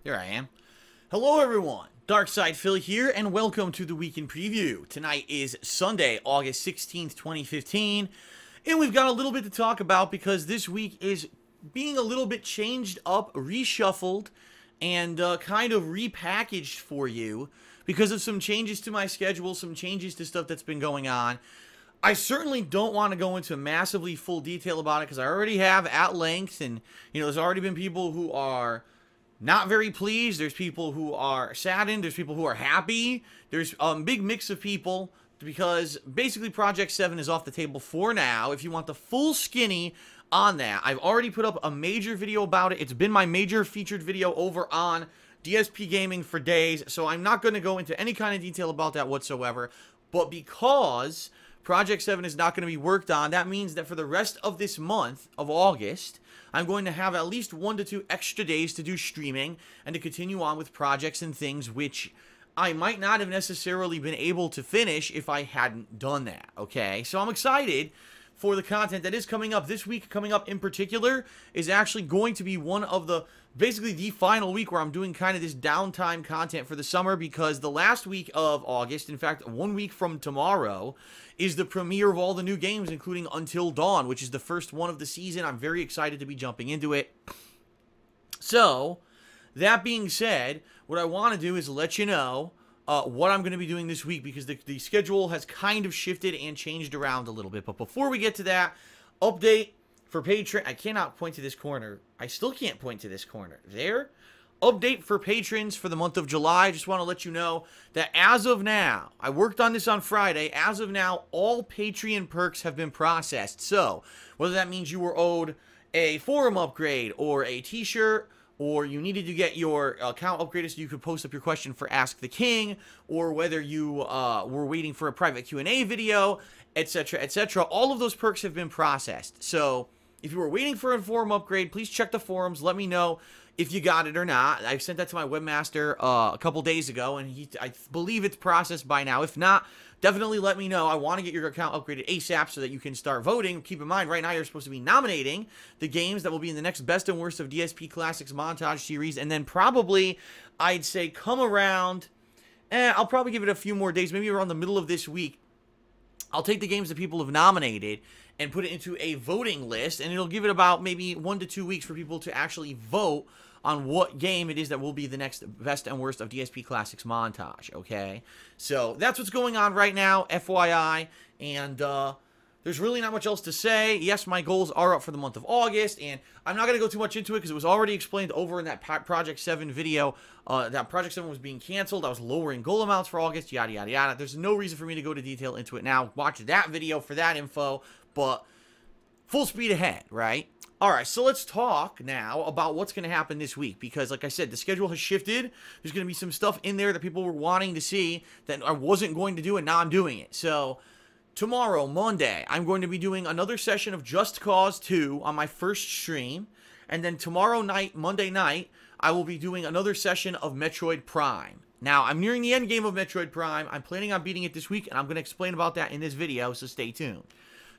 There I am. Hello everyone, Darkside Phil here, and welcome to the Week in Preview. Tonight is Sunday, August 16th, 2015, and we've got a little bit to talk about because this week is being a little bit changed up, reshuffled, and kind of repackaged for you because of some changes to my schedule, some changes to stuff that's been going on. I certainly don't want to go into massively full detail about it because I already have at length, and there's already been people who are not very pleased. There's people who are saddened. There's people who are happy. There's a big mix of people because basically Project 7 is off the table for now. If you want the full skinny on that, I've already put up a major video about it. It's been my major featured video over on DSP Gaming for days, so I'm not going to go into any kind of detail about that whatsoever. But because Project 7 is not going to be worked on, that means that for the rest of this month of August, I'm going to have at least 1 to 2 extra days to do streaming and to continue on with projects and things which I might not have necessarily been able to finish if I hadn't done that, okay? So I'm excited for the content that is coming up. This week coming up in particular is actually going to be one of the, basically the final week where I'm doing kind of this downtime content for the summer because the last week of August, in fact 1 week from tomorrow, is the premiere of all the new games, including Until Dawn, which is the first one of the season. I'm very excited to be jumping into it. So, that being said, what I want to do is let you know what I'm going to be doing this week because the schedule has kind of shifted and changed around a little bit. But before we get to that, update for Patreon. I cannot point to this corner. I still can't point to this corner. There. Update for patrons for the month of July. I just want to let you know that as of now, I worked on this on Friday. As of now, all Patreon perks have been processed. So, whether that means you were owed a forum upgrade or a t-shirt, or you needed to get your account upgraded so you could post up your question for Ask the King, or whether you were waiting for a private Q&A video, etc., etc., all of those perks have been processed. So, if you were waiting for a forum upgrade, please check the forums. Let me know if you got it or not. I sent that to my webmaster a couple days ago, and I believe it's processed by now. If not, definitely let me know. I want to get your account upgraded ASAP so that you can start voting. Keep in mind, right now you're supposed to be nominating the games that will be in the next Best and Worst of DSP Classics montage series, and then probably, I'd say, come around, I'll probably give it a few more days, maybe around the middle of this week. I'll take the games that people have nominated and put it into a voting list, and it'll give it about maybe 1 to 2 weeks for people to actually vote on what game it is that will be the next Best and Worst of DSP Classics montage, okay? So, that's what's going on right now, FYI, and there's really not much else to say. Yes, my goals are up for the month of August, and I'm not going to go too much into it because it was already explained over in that Project 7 video. That Project 7 was being canceled. I was lowering goal amounts for August, yada, yada, yada. There's no reason for me to go to detail into it now. Watch that video for that info, but full speed ahead, right? Alright, so let's talk now about what's going to happen this week, because like I said, the schedule has shifted. There's going to be some stuff in there that people were wanting to see that I wasn't going to do, and now I'm doing it. So, tomorrow, Monday, I'm going to be doing another session of Just Cause 2 on my first stream, and then tomorrow night, Monday night, I will be doing another session of Metroid Prime. Now, I'm nearing the end game of Metroid Prime. I'm planning on beating it this week, and I'm going to explain about that in this video, so stay tuned.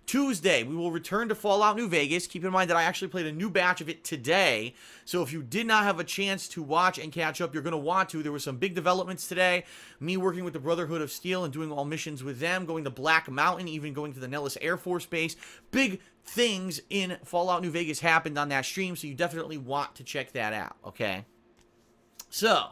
Tuesday, we will return to Fallout New Vegas. Keep in mind that I actually played a new batch of it today, so if you did not have a chance to watch and catch up, you're going to want to. There were some big developments today. Me working with the Brotherhood of Steel and doing all missions with them, going to Black Mountain, even going to the Nellis Air Force Base. Big things in Fallout New Vegas happened on that stream, so you definitely want to check that out, okay? So,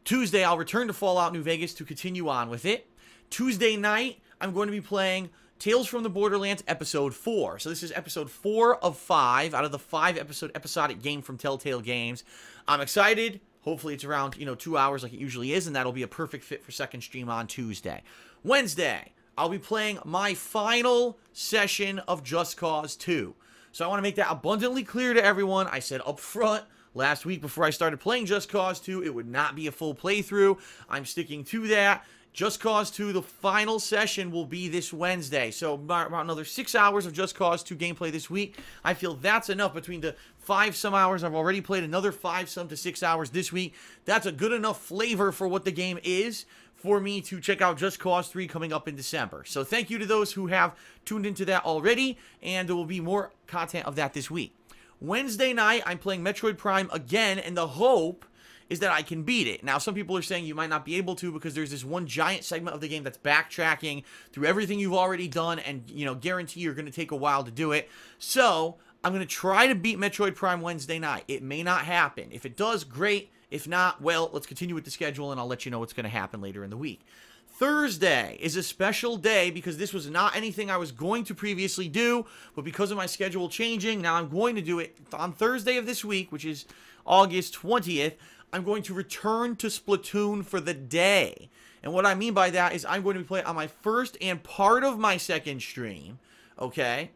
Tuesday, I'll return to Fallout New Vegas to continue on with it. Tuesday night, I'm going to be playing Tales from the Borderlands Episode 4. So this is Episode 4 of 5 out of the 5-episode episodic game from Telltale Games. I'm excited. Hopefully it's around, 2 hours like it usually is, and that'll be a perfect fit for second stream on Tuesday. Wednesday, I'll be playing my final session of Just Cause 2. So I want to make that abundantly clear to everyone. I said up front last week before I started playing Just Cause 2, it would not be a full playthrough. I'm sticking to that. Just Cause 2, the final session will be this Wednesday. So about another 6 hours of Just Cause 2 gameplay this week. I feel that's enough between the 5-some hours. I've already played another 5-some to 6 hours this week. That's a good enough flavor for what the game is for me to check out Just Cause 3 coming up in December. So thank you to those who have tuned into that already, and there will be more content of that this week. Wednesday night, I'm playing Metroid Prime again, and the hope is that I can beat it. Now, some people are saying you might not be able to because there's this one giant segment of the game that's backtracking through everything you've already done and, you know, guarantee you're going to take a while to do it. So, I'm going to try to beat Metroid Prime Wednesday night. It may not happen. If it does, great. If not, well, let's continue with the schedule and I'll let you know what's going to happen later in the week. Thursday is a special day because this was not anything I was going to previously do, but because of my schedule changing, now I'm going to do it on Thursday of this week, which is August 20th. I'm going to return to Splatoon for the day. And what I mean by that is I'm going to be playing on my first and part of my second stream, okay?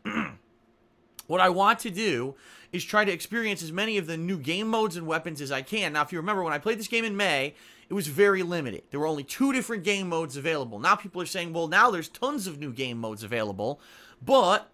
What I want to do is try to experience as many of the new game modes and weapons as I can. Now, if you remember, when I played this game in May, it was very limited. There were only 2 different game modes available. Now people are saying, well, now there's tons of new game modes available, but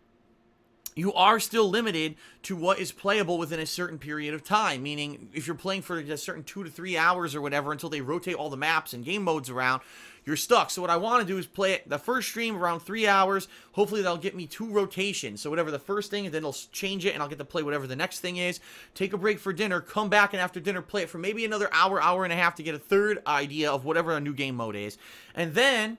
you are still limited to what is playable within a certain period of time, meaning if you're playing for a certain 2 to 3 hours or whatever until they rotate all the maps and game modes around, you're stuck. So what I want to do is play it the first stream around 3 hours. Hopefully that'll get me 2 rotations. So whatever the first thing is, then it'll change it and I'll get to play whatever the next thing is. Take a break for dinner, come back, and after dinner play it for maybe another hour, hour and a half to get a third idea of whatever a new game mode is. And then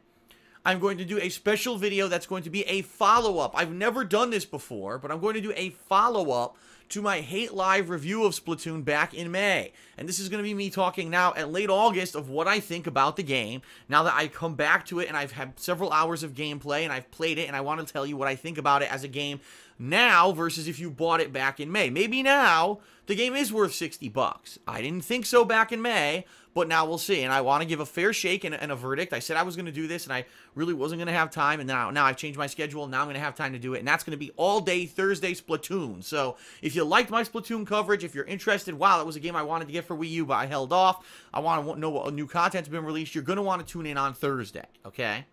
I'm going to do a special video that's going to be a follow-up. I've never done this before, but I'm going to do a follow-up to my Hate Live review of Splatoon back in May. And this is going to be me talking now at late August of what I think about the game, now that I come back to it and I've had several hours of gameplay and I've played it, and I want to tell you what I think about it as a game now versus if you bought it back in May. Maybe now the game is worth 60 bucks. I didn't think so back in May, but now we'll see. And I want to give a fair shake and a verdict. I said I was going to do this, and I really wasn't going to have time. And now I've changed my schedule. Now I'm going to have time to do it. And that's going to be all day Thursday Splatoon. So if you liked my Splatoon coverage, if you're interested, wow, that was a game I wanted to get for Wii U, but I held off. I want to know what new content's been released. You're going to want to tune in on Thursday, okay?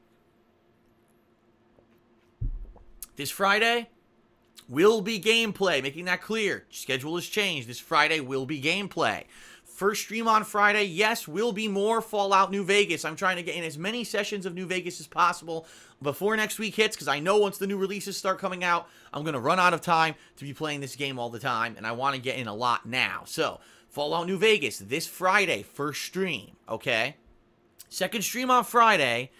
This Friday will be gameplay, making that clear. Schedule has changed. This Friday will be gameplay. First stream on Friday, yes, will be more Fallout New Vegas. I'm trying to get in as many sessions of New Vegas as possible before next week hits, because I know once the new releases start coming out, I'm going to run out of time to be playing this game all the time, and I want to get in a lot now. So, Fallout New Vegas, this Friday, first stream, okay? Second stream on Friday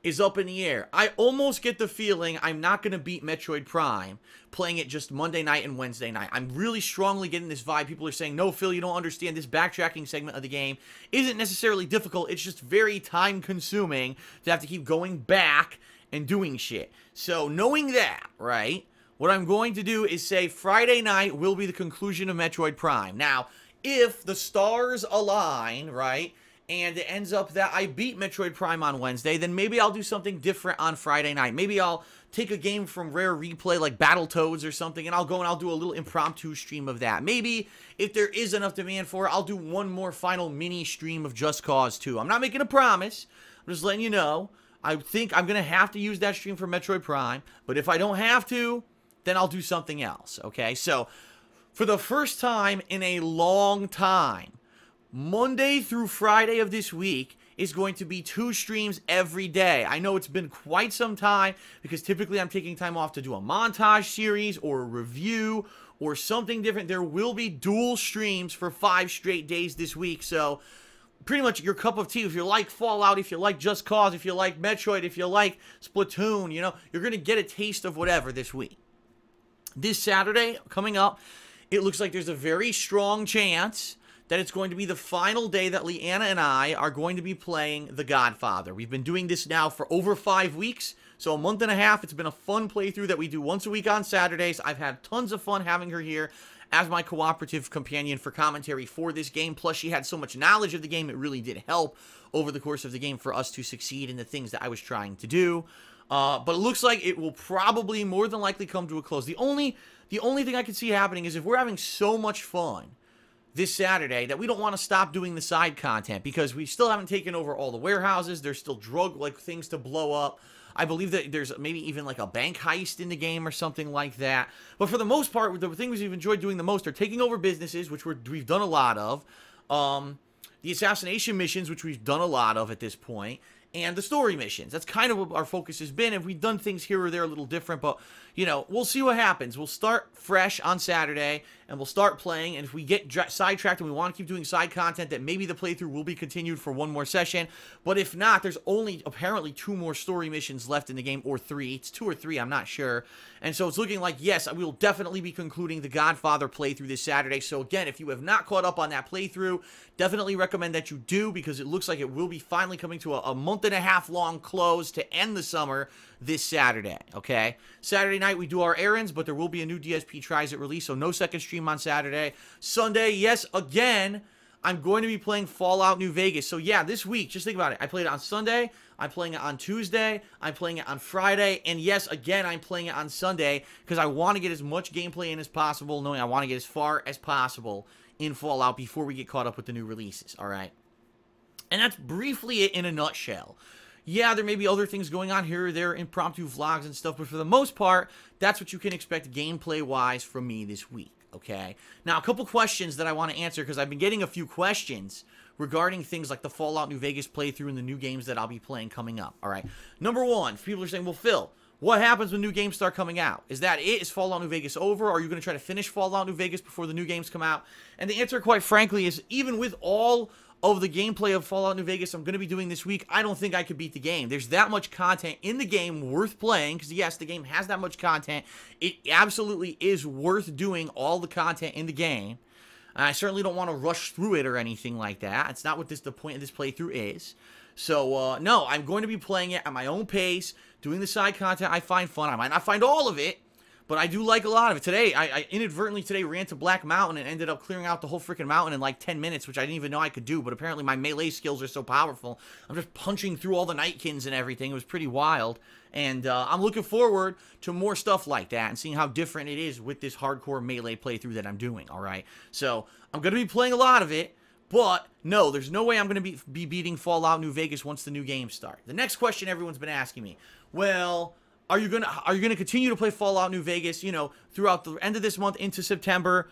is up in the air. I almost get the feeling I'm not going to beat Metroid Prime playing it just Monday night and Wednesday night. I'm really strongly getting this vibe. People are saying, no, Phil, you don't understand. This backtracking segment of the game isn't necessarily difficult. It's just very time-consuming to have to keep going back and doing shit. So knowing that, right, what I'm going to do is say Friday night will be the conclusion of Metroid Prime. Now, if the stars align, right, and it ends up that I beat Metroid Prime on Wednesday, then maybe I'll do something different on Friday night. Maybe I'll take a game from Rare Replay like Battletoads or something, and I'll go and I'll do a little impromptu stream of that. Maybe, if there is enough demand for it, I'll do one more final mini stream of Just Cause 2. I'm not making a promise. I'm just letting you know. I think I'm going to have to use that stream for Metroid Prime, but if I don't have to, then I'll do something else, okay? So, for the first time in a long time, Monday through Friday of this week is going to be 2 streams every day. I know it's been quite some time because typically I'm taking time off to do a montage series or a review or something different. There will be dual streams for 5 straight days this week. So pretty much your cup of tea. If you like Fallout, if you like Just Cause, if you like Metroid, if you like Splatoon, you know, you're going to get a taste of whatever this week. This Saturday coming up, it looks like there's a very strong chance that it's going to be the final day that Leanna and I are going to be playing The Godfather. We've been doing this now for over 5 weeks, so a month and a half. It's been a fun playthrough that we do once a week on Saturdays. I've had tons of fun having her here as my cooperative companion for commentary for this game. Plus, she had so much knowledge of the game, it really did help over the course of the game for us to succeed in the things that I was trying to do. But it looks like it will probably more than likely come to a close. The only thing I can see happening is if we're having so much fun this Saturday that we don't want to stop doing the side content because we still haven't taken over all the warehouses. There's still drug-like things to blow up. I believe that there's maybe even like a bank heist in the game or something like that. But for the most part, the things we've enjoyed doing the most are taking over businesses, which we've done a lot of. The assassination missions, which we've done a lot of at this point. and the story missions. That's kind of what our focus has been, and we've done things here or there a little different, but, you know, we'll see what happens. We'll start fresh on Saturday, and we'll start playing, and if we get sidetracked and we want to keep doing side content, that maybe the playthrough will be continued for one more session, but if not, there's only apparently 2 more story missions left in the game, or 3. It's 2 or 3, I'm not sure, and so it's looking like, yes, we will definitely be concluding the Godfather playthrough this Saturday. So again, if you have not caught up on that playthrough, definitely recommend that you do, because it looks like it will be finally coming to a month-and-a-half long close to end the summer this Saturday, okay? Saturday night, we do our errands, but there will be a new DSP Tries It release, so no second stream on Saturday. Sunday, yes, again, I'm going to be playing Fallout New Vegas. So yeah, this week, just think about it. I played it on Sunday, I'm playing it on Tuesday, I'm playing it on Friday, and yes, again, I'm playing it on Sunday, because I want to get as much gameplay in as possible, knowing I want to get as far as possible in Fallout before we get caught up with the new releases, alright? And that's briefly it in a nutshell. Yeah, there may be other things going on here or there, impromptu vlogs and stuff, but for the most part, that's what you can expect gameplay-wise from me this week, okay? Now, a couple questions that I want to answer, because I've been getting a few questions regarding things like the Fallout New Vegas playthrough and the new games that I'll be playing coming up, alright? Number one, people are saying, well, Phil, what happens when new games start coming out? Is that it? Is Fallout New Vegas over? Are you going to try to finish Fallout New Vegas before the new games come out? And the answer, quite frankly, is even with all of the gameplay of Fallout New Vegas I'm going to be doing this week, I don't think I could beat the game. There's that much content in the game worth playing, because yes, the game has that much content. It absolutely is worth doing all the content in the game. And I certainly don't want to rush through it or anything like that. It's not what the point of this playthrough is. So, no, I'm going to be playing it at my own pace, doing the side content I find fun. I might not find all of it, but I do like a lot of it. Today, I inadvertently today ran to Black Mountain and ended up clearing out the whole freaking mountain in like 10 minutes, which I didn't even know I could do, but apparently my melee skills are so powerful. I'm just punching through all the Nightkins and everything. It was pretty wild, and I'm looking forward to more stuff like that and seeing how different it is with this hardcore melee playthrough that I'm doing, alright? So, I'm going to be playing a lot of it, but no, there's no way I'm going to be beating Fallout New Vegas once the new games start. The next question everyone's been asking me, well, are you gonna continue to play Fallout New Vegas, you know, throughout the end of this month into September,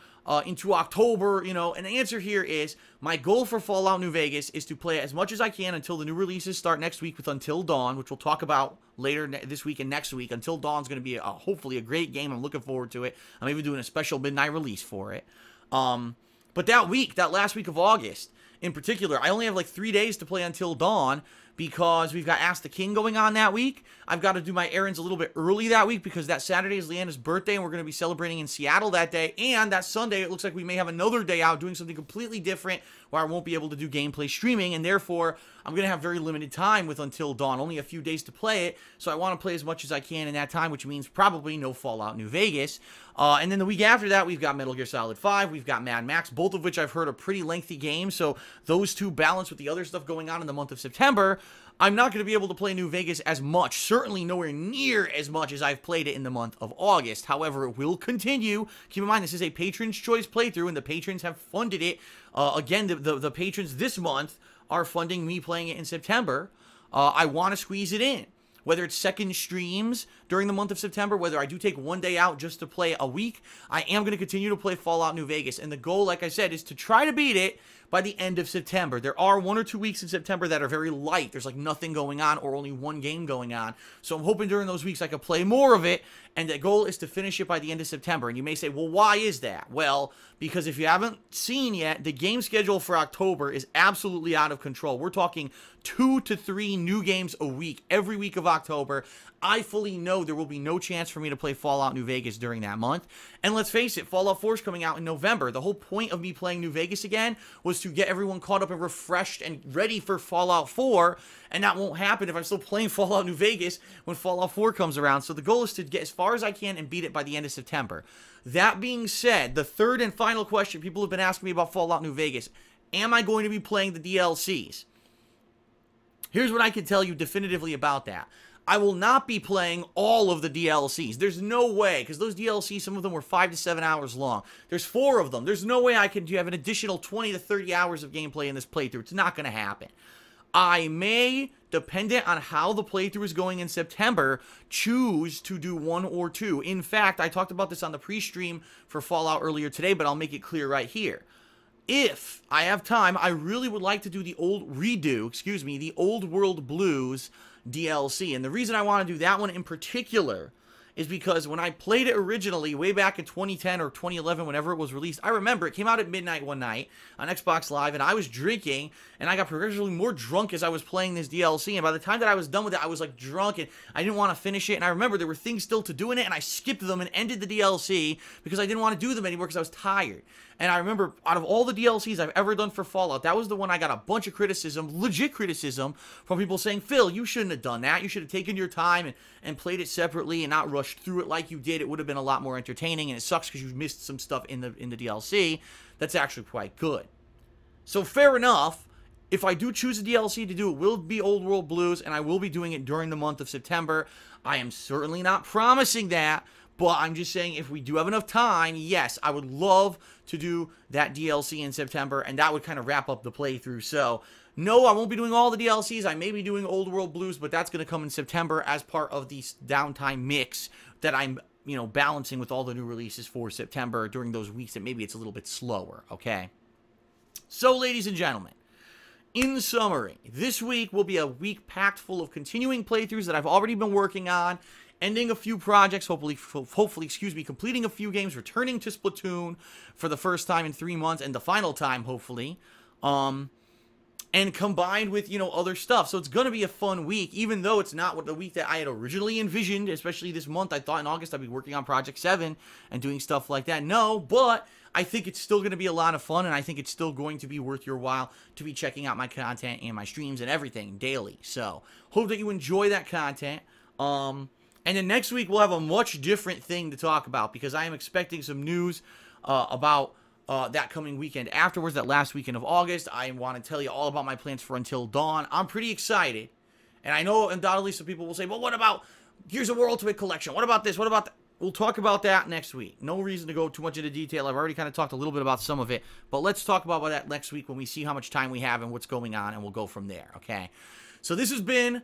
into October, you know? And the answer here is, my goal for Fallout New Vegas is to play as much as I can until the new releases start next week with Until Dawn, which we'll talk about later this week and next week. Until Dawn's going to be hopefully a great game. I'm looking forward to it. I'm even doing a special midnight release for it. But that last week of August, in particular, I only have like 3 days to play Until Dawn, because we've got Ask the King going on that week. I've got to do my errands a little bit early that week, because that Saturday is Leanna's birthday, and we're going to be celebrating in Seattle that day. And that Sunday, it looks like we may have another day out doing something completely different, where I won't be able to do gameplay streaming, and therefore, I'm going to have very limited time with Until Dawn, only a few days to play it, so I want to play as much as I can in that time, which means probably no Fallout New Vegas. And then the week after that, we've got Metal Gear Solid 5, we've got Mad Max, both of which I've heard are pretty lengthy games, so those two balanced with the other stuff going on in the month of September, I'm not going to be able to play New Vegas as much, certainly nowhere near as much as I've played it in the month of August. However, it will continue. Keep in mind, this is a Patron's Choice playthrough, and the patrons have funded it. Again, the patrons this month are funding me playing it in September. I want to squeeze it in. Whether it's second streams during the month of September, whether I do take one day out just to play a week, I am going to continue to play Fallout New Vegas. And the goal, like I said, is to try to beat it by the end of September. There are 1 or 2 weeks in September that are very light. There's like nothing going on or only one game going on. So I'm hoping during those weeks I can play more of it. And the goal is to finish it by the end of September. And you may say, well, why is that? Well, because if you haven't seen yet, the game schedule for October is absolutely out of control. We're talking 2 to 3 new games a week, every week of October. I fully know there will be no chance for me to play Fallout New Vegas during that month. And let's face it, Fallout 4 is coming out in November. The whole point of me playing New Vegas again was to get everyone caught up and refreshed and ready for Fallout 4. And that won't happen if I'm still playing Fallout New Vegas when Fallout 4 comes around. So the goal is to get as far as I can and beat it by the end of September. That being said, the third and final question people have been asking me about Fallout New Vegas: am I going to be playing the DLCs? Here's what I can tell you definitively about that. I will not be playing all of the DLCs. There's no way, because those DLCs, some of them were 5 to 7 hours long. There's 4 of them. There's no way I can have an additional 20 to 30 hours of gameplay in this playthrough. It's not going to happen. I may, dependent on how the playthrough is going in September, choose to do 1 or 2. In fact, I talked about this on the pre-stream for Fallout earlier today, but I'll make it clear right here. if I have time, I really would like to do the Old World Blues DLC. And the reason I want to do that one in particular is because when I played it originally, way back in 2010 or 2011, whenever it was released, I remember it came out at midnight one night on Xbox Live, and I was drinking, and I got progressively more drunk as I was playing this DLC, and by the time that I was done with it, I was, like, drunk, and I didn't want to finish it, and I remember there were things still to do in it, and I skipped them and ended the DLC because I didn't want to do them anymore because I was tired. And I remember, out of all the DLCs I've ever done for Fallout, that was the one I got a bunch of criticism, legit criticism, from people saying, Phil, you shouldn't have done that. You should have taken your time and played it separately and not rushed through it like you did. It would have been a lot more entertaining, and it sucks because you missed some stuff in the DLC that's actually quite good. So fair enough. If I do choose a DLC to do, it will be Old World Blues, and I will be doing it during the month of September. I am certainly not promising that, but I'm just saying if we do have enough time, yes, I would love to do that DLC in September, and that would kind of wrap up the playthrough. So, no, I won't be doing all the DLCs. I may be doing Old World Blues, but that's going to come in September as part of the downtime mix that I'm, balancing with all the new releases for September during those weeks that maybe it's a little bit slower, okay? So, ladies and gentlemen, in summary, this week will be a week packed full of continuing playthroughs that I've already been working on, ending a few projects, hopefully, completing a few games, returning to Splatoon for the first time in 3 months, and the final time, hopefully, and combined with, other stuff. So it's going to be a fun week, even though it's not what the week that I had originally envisioned, especially this month. I thought in August I'd be working on Project 7 and doing stuff like that. No, but I think it's still going to be a lot of fun, and I think it's still going to be worth your while to be checking out my content and my streams and everything daily. So, hope that you enjoy that content. And then next week, we'll have a much different thing to talk about, because I am expecting some news about that coming weekend afterwards, that last weekend of August. I want to tell you all about my plans for Until Dawn. I'm pretty excited. And I know undoubtedly some people will say, well, what about Gears of War Ultimate Collection? What about this? What about that? We'll talk about that next week. No reason to go too much into detail. I've already kind of talked a little bit about some of it. But let's talk about that next week when we see how much time we have and what's going on, and we'll go from there, okay? So this has been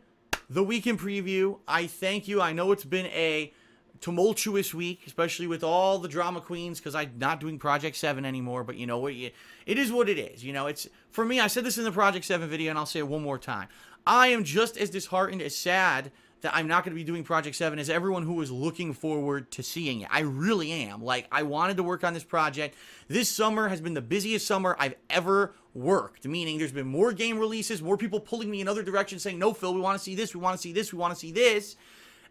the Week in Preview. I thank you. I know it's been a tumultuous week, especially with all the drama queens, because I'm not doing Project 7 anymore. But you know what? It is what it is. It's, for me, I said this in the Project 7 video, and I'll say it one more time. I am just as disheartened, as sad that I'm not going to be doing Project 7 as everyone who is looking forward to seeing it. I really am. Like, I wanted to work on this project. This summer has been the busiest summer I've ever worked, meaning there's been more game releases, more people pulling me in other directions saying, no, Phil, we want to see this, we want to see this, we want to see this,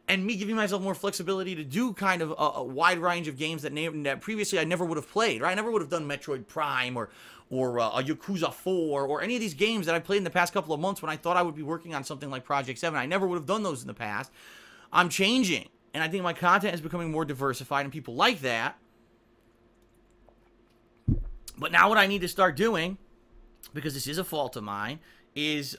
and me giving myself more flexibility to do kind of a wide range of games that previously I never would have played, right? I never would have done Metroid Prime or a Yakuza 4 or any of these games that I played in the past couple of months when I thought I would be working on something like Project 7. I never would have done those in the past. I'm changing, and I think my content is becoming more diversified, and people like that. But now what I need to start doing, because this is a fault of mine, is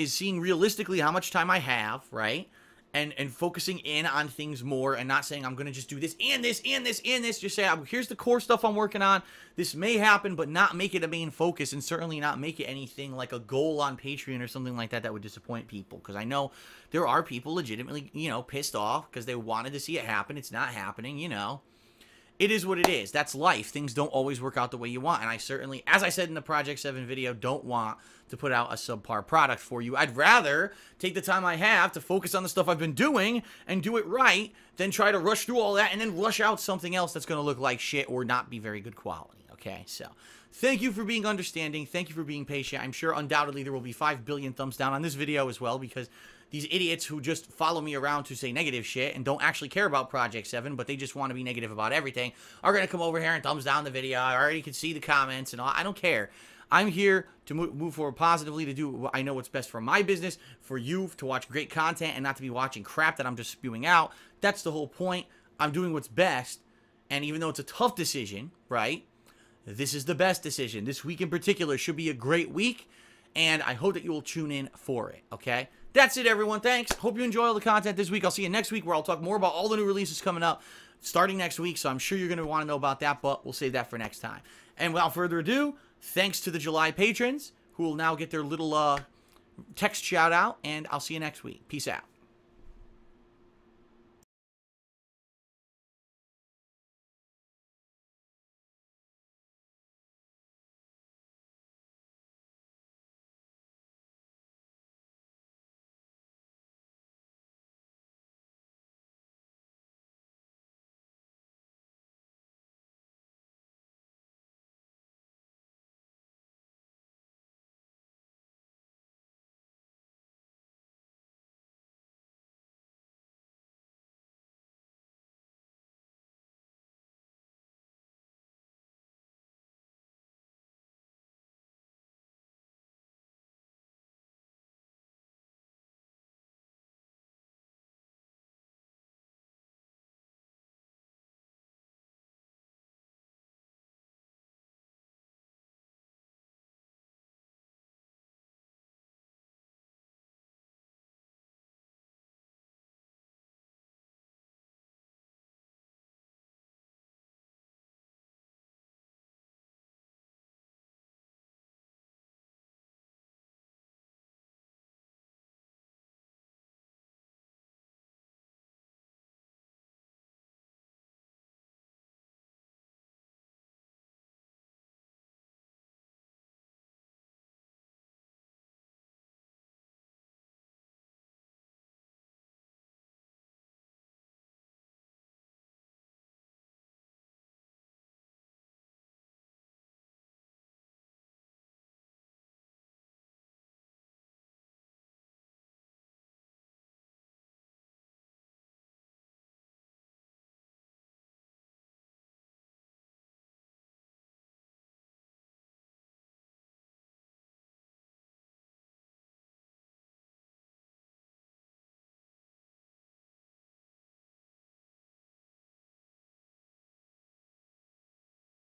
seeing realistically how much time I have, right? And focusing in on things more, and not saying I'm going to just do this and this and this and this. Just say, here's the core stuff I'm working on. This may happen, but not make it a main focus, and certainly not make it anything like a goal on Patreon or something like that that would disappoint people. Because I know there are people legitimately, pissed off because they wanted to see it happen. It's not happening, It is what it is. That's life. Things don't always work out the way you want. And I certainly, as I said in the Project 7 video, don't want to put out a subpar product for you. I'd rather take the time I have to focus on the stuff I've been doing and do it right than try to rush through all that and then rush out something else that's going to look like shit or not be very good quality. Okay, so thank you for being understanding. Thank you for being patient. I'm sure undoubtedly there will be 5 billion thumbs down on this video as well, because these idiots who just follow me around to say negative shit and don't actually care about Project 7, but they just want to be negative about everything, are going to come over here and thumbs down the video. I already can see the comments and all. I don't care. I'm here to move forward positively, to do what I know what's best for my business, for you to watch great content and not to be watching crap that I'm just spewing out. That's the whole point. I'm doing what's best, and even though it's a tough decision, right, this is the best decision. This week in particular should be a great week, and I hope that you will tune in for it, okay? That's it, everyone. Thanks. Hope you enjoy all the content this week. I'll see you next week, where I'll talk more about all the new releases coming up starting next week, so I'm sure you're going to want to know about that, but we'll save that for next time. And without further ado, thanks to the July patrons, who will now get their little text shout out, and I'll see you next week. Peace out.